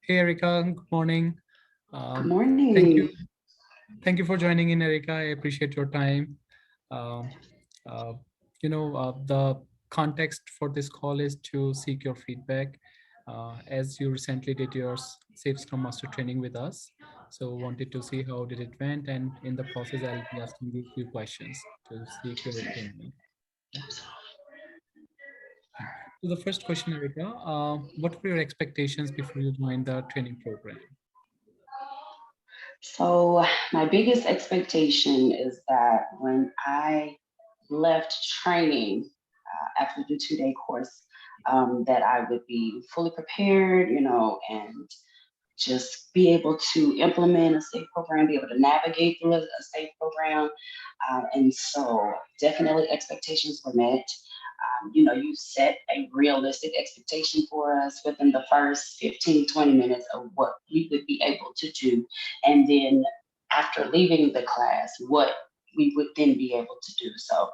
Hey Erica, good morning. Good Um, thank you, morning. thank you for joining in, Erica. I appreciate your time. Um, uh, the context for this call is to seek your feedback, as you recently did your Safe Scrum Master training with us. So wanted to see how did it went, and in the process, I'll be asking you a few questions to seek your opinion. Yeah. So the first question, Erica, what were your expectations before you joined the training program? So, my biggest expectation is that when I left training after the 2 day course, that I would be fully prepared, and just be able to implement a safe program, be able to navigate through a safe program. And so, definitely expectations were met. You set a realistic expectation for us within the first 15, 20 minutes of what we would be able to do. And then after leaving the class, what we would then be able to do. So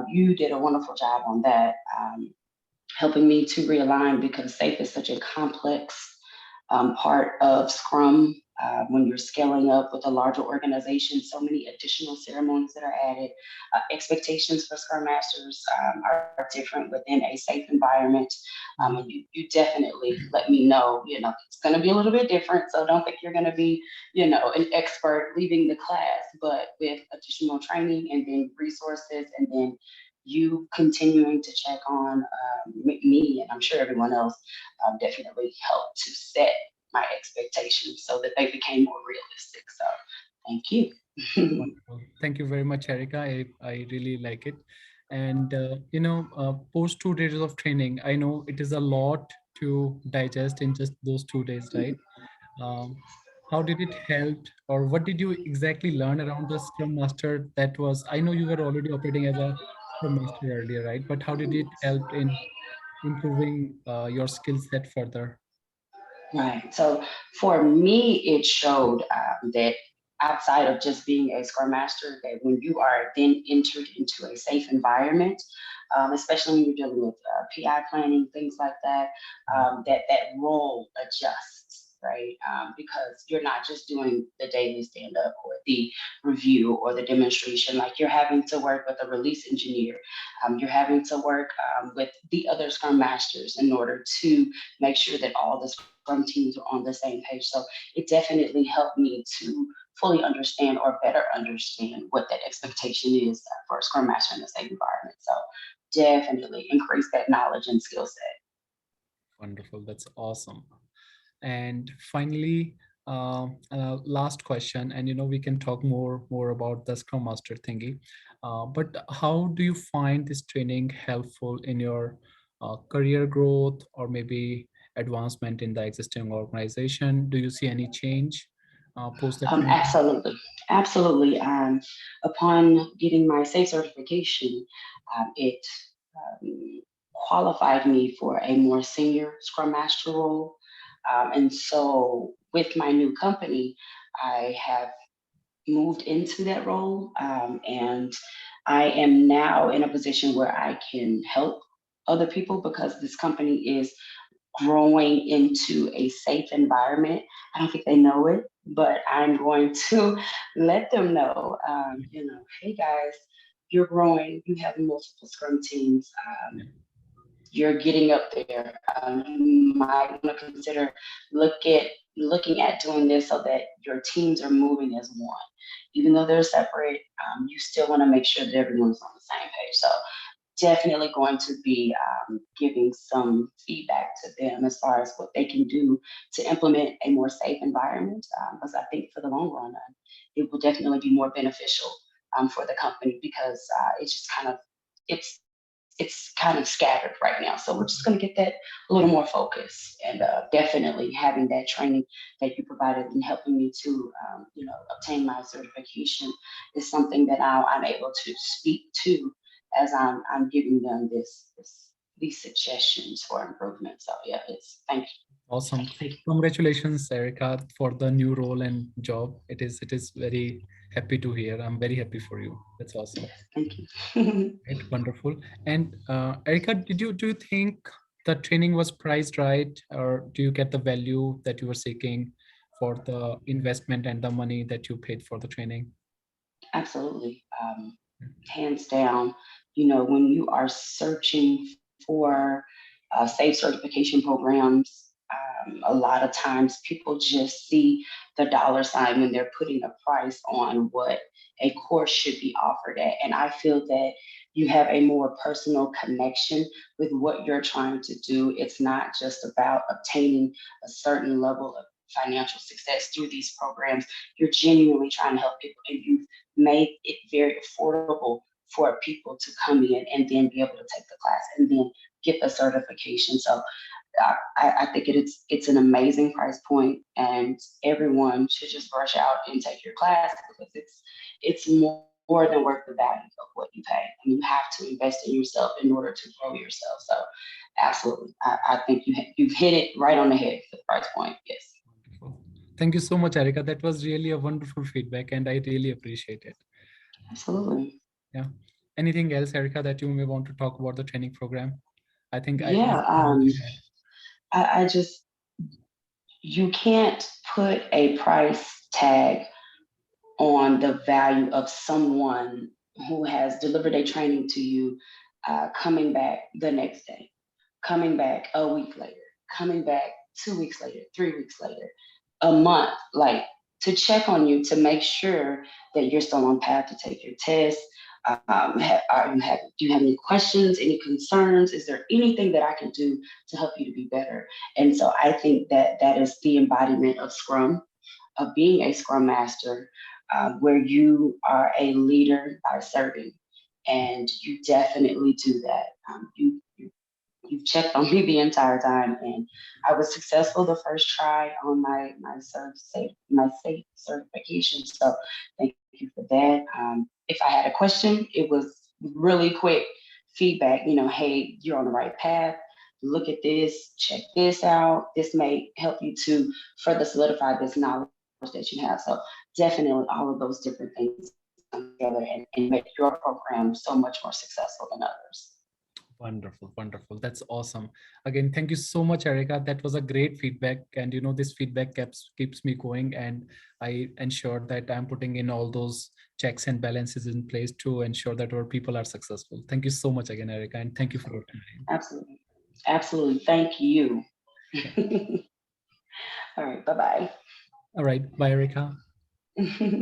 you did a wonderful job on that. Helping me to realign because SAFE is such a complex part of Scrum. When you're scaling up with a larger organization, so many additional ceremonies that are added. Expectations for Scrum Masters are different within a safe environment. And you definitely let me know, it's going to be a little bit different. So don't think you're going to be, an expert leaving the class, but with additional training and then resources and then you continuing to check on me and I'm sure everyone else definitely helped to set my expectations so that they became more realistic. So thank you. Wonderful. Thank you very much, Erica. I really like it. And, post 2 days of training, I know it is a lot to digest in just those 2 days, right? Um, how did it help, or what did you exactly learn around the Scrum Master? That was, I know you were already operating as a Scrum Master earlier, right? But how did it help in improving your skill set further? Right. So for me, it showed that outside of just being a Scrum Master, that when you are then entered into a safe environment, especially when you're dealing with PI planning, things like that, that role adjusts, right? Because you're not just doing the daily stand up or the review or the demonstration, like you're having to work with a release engineer, you're having to work with the other Scrum Masters in order to make sure that all the Scrum teams are on the same page. So it definitely helped me to fully understand or better understand what that expectation is for a Scrum Master in a safe environment. So definitely increase that knowledge and skill set. Wonderful. That's awesome. And finally, last question, and we can talk more about the Scrum Master thingy. But how do you find this training helpful in your career growth or maybe advancement in the existing organization? Do you see any change post the training? Absolutely, absolutely. Upon getting my SAFE certification, it um, qualified me for a more senior Scrum Master role. And so, with my new company, I have moved into that role, and I am now in a position where I can help other people because this company is growing into a safe environment. I don't think they know it, but I'm going to let them know, hey guys, you're growing, you have multiple Scrum teams. Yeah. You're getting up there. You might want to consider look at looking at doing this so that your teams are moving as one. Even though they're separate, you still want to make sure that everyone's on the same page. So definitely going to be giving some feedback to them as far as what they can do to implement a more safe environment. Because I think for the long run, it will definitely be more beneficial for the company because it's just kind of it's kind of scattered right now. So we're just going to get that a little more focused and definitely having that training that you provided and helping me to obtain my certification is something that now I'm able to speak to as I'm giving them these suggestions for improvement. So yeah, it's Awesome. thank Congratulations, Erica, for the new role and job. It is very happy to hear. I'm very happy for you. That's you, awesome. thank you. Right, wonderful. And Erica, do you think the training was priced right, or do you get the value that you were seeking for the investment and the money that you paid for the training? Absolutely. Hands down, when you are searching for safe certification programs, a lot of times people just see the dollar sign when they're putting a price on what a course should be offered at. And I feel that you have a more personal connection with what you're trying to do. It's not just about obtaining a certain level of financial success through these programs. You're genuinely trying to help people, and you've made it very affordable for people to come in and then be able to take the class and then get the certification. So I think it's an amazing price point, and everyone should just rush out and take your class because it's more than worth the value of what you pay. And you have to invest in yourself in order to grow yourself. So absolutely, I think you've hit it right on the head for the price point. Yes. Wonderful. Thank you so much, Erica. That was really a wonderful feedback, and I really appreciate it. Absolutely. Yeah. Anything else, Erica, that you may want to talk about the training program? I think I Yeah. this is all I had. I just you can't put a price tag on the value of someone who has delivered a training to you, coming back the next day, coming back a week later, coming back 2 weeks later, 3 weeks later, a month, like to check on you to make sure that you're still on path to take your test. Do you have any questions, any concerns? Is there anything that I can do to help you to be better? And so I think that that is the embodiment of Scrum, of being a Scrum Master, where you are a leader by serving, and you definitely do that. You've checked on me the entire time, and I was successful the first try on my safe certification. So thank you for that. If I had a question, it was really quick feedback. Hey, you're on the right path. Look at this. Check this out. This may help you to further solidify this knowledge that you have. So definitely, all of those different things come together and make your program so much more successful than others. Wonderful, wonderful. That's awesome. Again, thank you so much, Erica. That was a great feedback. And this feedback keeps me going. And I ensure that I'm putting in all those checks and balances in place to ensure that our people are successful. Thank you so much again, Erica. And thank you for your time. Absolutely. Absolutely. Thank you. All right. Bye All right. Bye, Erica. bye.